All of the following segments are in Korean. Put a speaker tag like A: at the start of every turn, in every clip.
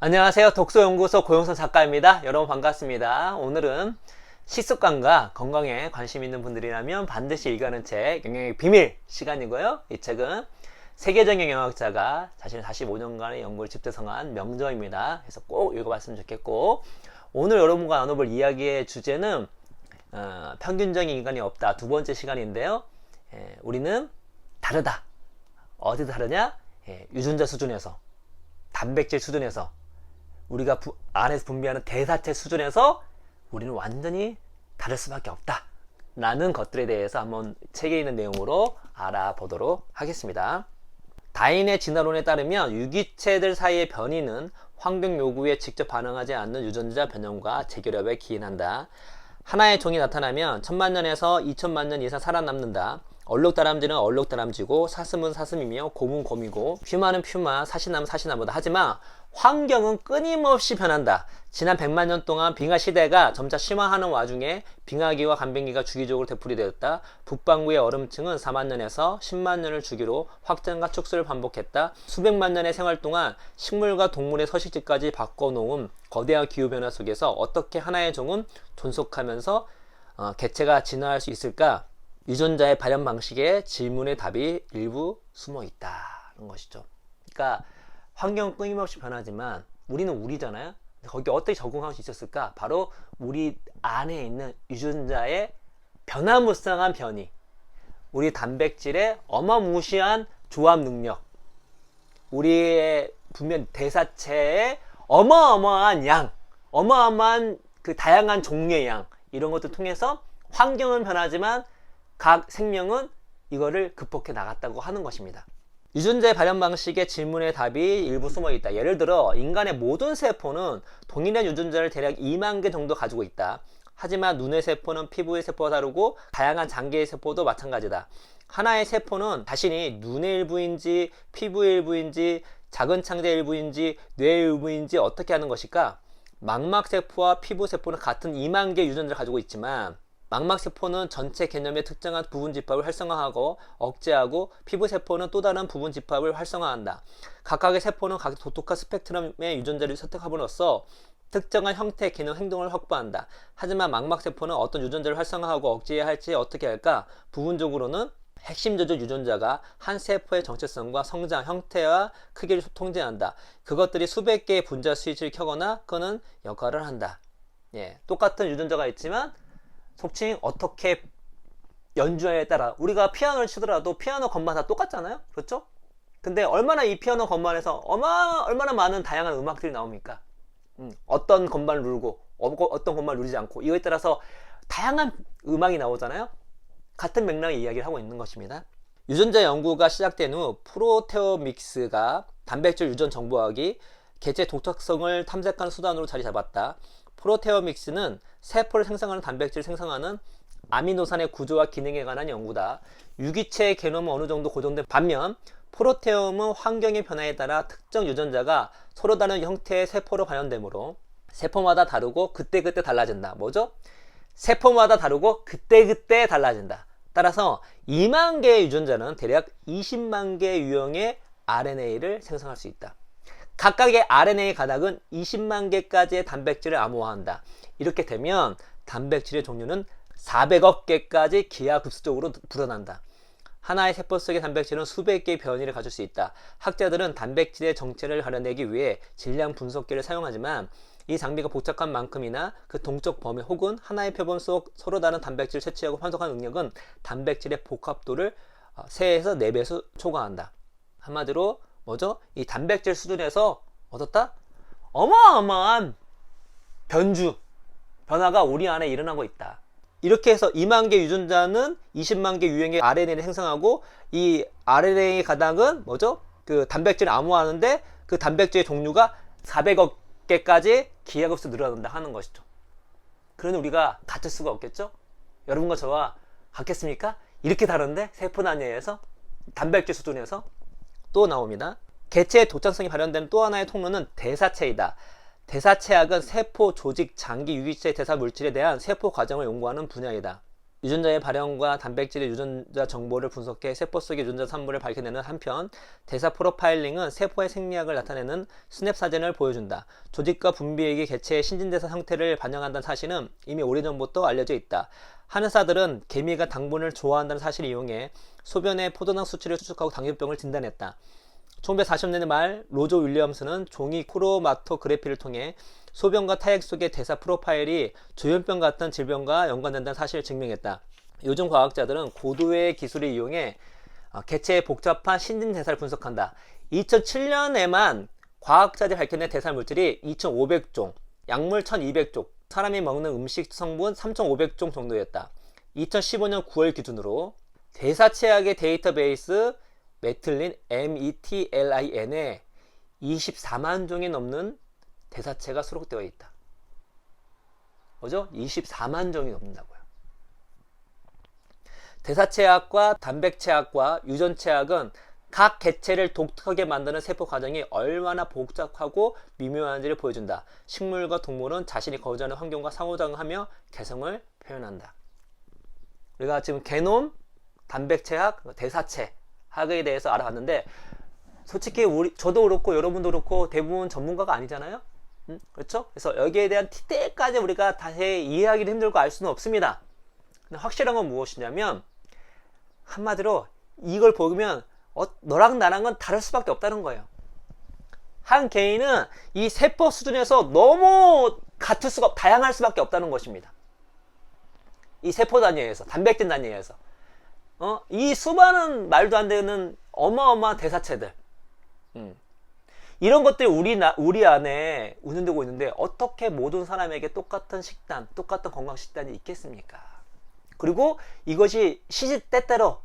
A: 안녕하세요. 독서연구소 고영선 작가입니다. 여러분 반갑습니다. 오늘은 식습관과 건강에 관심 있는 분들이라면 반드시 읽어야 책 영양의 비밀 시간이고요. 이 책은 세계적인 영양학자가 자신의 45년간의 연구를 집대성한 명저입니다. 그래서 꼭 읽어봤으면 좋겠고, 오늘 여러분과 나눠볼 이야기의 주제는 평균적인 인간이 없다, 두 번째 시간인데요. 우리는 다르다. 어디 다르냐? 유전자 수준에서, 단백질 수준에서, 우리가 안에서 분비하는 대사체 수준에서 우리는 완전히 다를 수밖에 없다 라는 것들에 대해서 한번 책에 있는 내용으로 알아보도록 하겠습니다. 다인의 진화론에 따르면 유기체들 사이의 변이는 환경 요구에 직접 반응하지 않는 유전자 변형과 재결합에 기인한다. 하나의 종이 나타나면 1000만 년에서 2000만 년 이상 살아남는다. 얼룩다람쥐는 얼룩다람쥐고, 사슴은 사슴이며, 곰은 곰이고, 퓨마는 퓨마, 사시나무는 사시나무다. 하지만 환경은 끊임없이 변한다. 지난 100만 년 동안 빙하 시대가 점차 심화하는 와중에 빙하기와 간빙기가 주기적으로 되풀이되었다. 북반구의 얼음층은 4만 년에서 10만 년을 주기로 확장과 축소를 반복했다. 수백만 년의 생활 동안 식물과 동물의 서식지까지 바꿔놓은 거대한 기후변화 속에서 어떻게 하나의 종은 존속하면서 개체가 진화할 수 있을까? 유전자의 발현 방식에 질문의 답이 일부 숨어 있다는 것이죠. 그러니까 환경은 끊임없이 변하지만 우리는 우리잖아요. 거기 어떻게 적응할 수 있었을까? 바로 우리 안에 있는 유전자의 변화무쌍한 변이, 우리 단백질의 어마무시한 조합 능력, 우리의 분명 대사체의 어마어마한 양, 어마어마한 그 다양한 종류의 양, 이런 것들 통해서 환경은 변하지만 각 생명은 이거를 극복해 나갔다고 하는 것입니다. 유전자의 발현 방식의 질문의 답이 일부 숨어 있다. 예를 들어 인간의 모든 세포는 동일한 유전자를 대략 2만 개 정도 가지고 있다. 하지만 눈의 세포는 피부의 세포와 다르고, 다양한 장기의 세포도 마찬가지다. 하나의 세포는 자신이 눈의 일부인지, 피부의 일부인지, 작은 창자의 일부인지, 뇌의 일부인지 어떻게 하는 것일까? 망막세포와 피부세포는 같은 2만 개의 유전자를 가지고 있지만, 망막세포는 전체 개념의 특정한 부분 집합을 활성화하고 억제하고, 피부세포는 또 다른 부분 집합을 활성화한다. 각각의 세포는 각 독특한 스펙트럼의 유전자를 선택함으로써 특정한 형태, 기능, 행동을 확보한다. 하지만 망막세포는 어떤 유전자를 활성화하고 억제해야 할지 어떻게 할까? 부분적으로는 핵심 조절 유전자가 한 세포의 정체성과 성장, 형태와 크기를 통제한다. 그것들이 수백 개의 분자 스위치를 켜거나 끄는 역할을 한다. 똑같은 유전자가 있지만 속칭 어떻게 연주하에 따라, 우리가 피아노를 치더라도 피아노 건반 다 똑같잖아요. 그렇죠? 근데 얼마나 이 피아노 건반에서 얼마나 많은 다양한 음악들이 나옵니까? 어떤 건반을 누르고 어떤 건반을 누르지 않고, 이거에 따라서 다양한 음악이 나오잖아요. 같은 맥락의 이야기를 하고 있는 것입니다. 유전자 연구가 시작된 후 프로테오믹스가 단백질 유전 정보학이 개체 독특성을 탐색하는 수단으로 자리 잡았다. 프로테오믹스는 세포를 생성하는 단백질을 생성하는 아미노산의 구조와 기능에 관한 연구다. 유기체의 게놈은 어느 정도 고정된 반면, 프로테옴은 환경의 변화에 따라 특정 유전자가 서로 다른 형태의 세포로 발현되므로 세포마다 다르고 그때그때 달라진다. 뭐죠? 세포마다 다르고 그때그때 달라진다. 따라서 2만 개의 유전자는 대략 20만 개의 유형의 RNA를 생성할 수 있다. 각각의 RNA 가닥은 20만 개까지의 단백질을 암호화한다. 이렇게 되면 단백질의 종류는 400억 개까지 기하급수적으로 불어난다. 하나의 세포 속의 단백질은 수백 개의 변이를 가질 수 있다. 학자들은 단백질의 정체를 가려내기 위해 질량 분석기를 사용하지만, 이 장비가 복잡한 만큼이나 그 동적 범위 혹은 하나의 표본 속 서로 다른 단백질을 채취하고 phân석하는 능력은 단백질의 복합도를 3에서 4배수 초과한다. 한마디로 뭐죠? 이 단백질 수준에서 얻었다? 어마어마한 변화가 우리 안에 일어나고 있다. 이렇게 해서 2만 개 유전자는 20만 개 유형의 RNA를 생성하고, 이 RNA 가닥은 뭐죠? 그 단백질을 암호화하는데 그 단백질의 종류가 400억 개까지 기하급수 늘어난다 하는 것이죠. 그러니 우리가 같을 수가 없겠죠? 여러분과 저와 같겠습니까? 이렇게 다른데 세포 단위에서, 단백질 수준에서. 또 나옵니다. 개체의 독창성이 발현되는 또 하나의 통로는 대사체이다. 대사체학은 세포, 조직, 장기, 유기체 대사 물질에 대한 세포 과정을 연구하는 분야이다. 유전자의 발현과 단백질의 유전자 정보를 분석해 세포 속의 유전자 산물을 밝혀내는 한편, 대사 프로파일링은 세포의 생리학을 나타내는 스냅 사진을 보여준다. 조직과 분비액이 개체의 신진대사 상태를 반영한다는 사실은 이미 오래전부터 알려져 있다. 한의사들은 개미가 당분을 좋아한다는 사실을 이용해 소변에 포도당 수치를 추측하고 당뇨병을 진단했다. 1940년대 말 로저 윌리엄스는 종이 크로마토그래피를 통해 소변과 타액 속의 대사 프로파일이 조현병 같은 질병과 연관된다는 사실을 증명했다. 요즘 과학자들은 고도의 기술을 이용해 개체의 복잡한 신진대사를 분석한다. 2007년에만 과학자들이 밝혀낸 대사 물질이 2,500종, 약물 1,200종, 사람이 먹는 음식 성분 3,500종 정도였다. 2015년 9월 기준으로 대사체학의 데이터베이스 메틀린 METLIN에 24만 종이 넘는 대사체가 수록되어 있다. 뭐죠? 24만 종이 넘는다고요. 대사체학과 단백체학과 유전체학은 각 개체를 독특하게 만드는 세포 과정이 얼마나 복잡하고 미묘한지를 보여준다. 식물과 동물은 자신이 거주하는 환경과 상호작용하며 개성을 표현한다. 우리가 지금 게놈, 단백체학, 대사체학에 대해서 알아봤는데, 솔직히 저도 그렇고 여러분도 그렇고 대부분 전문가가 아니잖아요. 그렇죠? 그래서 여기에 대한 티대까지 우리가 다시 이해하기는 힘들고 알 수는 없습니다. 근데 확실한 건 무엇이냐면, 한마디로 이걸 보면 너랑 나랑은 다를 수밖에 없다는 거예요. 한 개인은 이 세포 수준에서 너무 다양할 수밖에 없다는 것입니다. 이 세포 단위에서, 단백질 단위에서 이 수많은 말도 안 되는 어마어마한 대사체들, 이런 것들이 우리 안에 운영되고 있는데, 어떻게 모든 사람에게 똑같은 식단, 똑같은 건강 식단이 있겠습니까? 그리고 이것이 시시때때로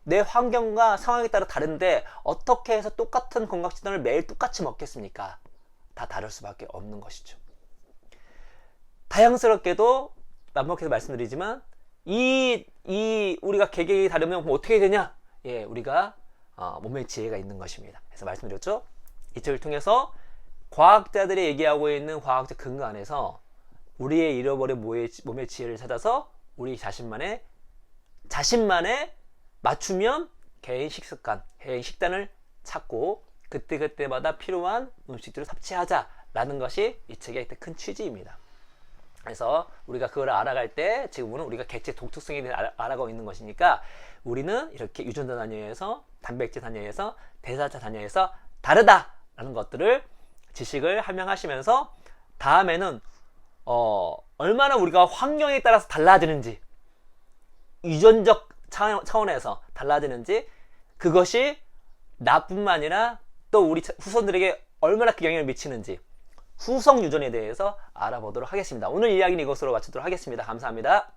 A: 내 환경과 상황에 따라 다른데, 어떻게 해서 똑같은 건강 식단을 매일 똑같이 먹겠습니까? 다 다를 수밖에 없는 것이죠. 다양스럽게도 반복해서 말씀드리지만, 우리가 개개인이 다르면 뭐 어떻게 되냐? 예, 우리가 몸의 지혜가 있는 것입니다. 그래서 말씀드렸죠. 이 책을 통해서 과학자들이 얘기하고 있는 과학적 근거 안에서 우리의 잃어버린 몸의 지혜를 찾아서 우리 자신만의 맞춤형 개인 식습관, 개인 식단을 찾고 그때그때마다 필요한 음식들을 섭취하자라는 것이 이 책의 큰 취지입니다. 그래서 우리가 그걸 알아갈 때, 지금은 우리가 개체 독특성에 대해 알아가고 있는 것이니까, 우리는 이렇게 유전자 단위에서, 단백질 단위에서, 대사체 단위에서 다르다라는 것들을 지식을 함양하시면서, 다음에는 얼마나 우리가 환경에 따라서 달라지는지, 유전적 차원에서 달라지는지, 그것이 나뿐만 아니라 또 우리 후손들에게 얼마나 그 영향을 미치는지, 후성 유전에 대해서 알아보도록 하겠습니다. 오늘 이야기는 이것으로 마치도록 하겠습니다. 감사합니다.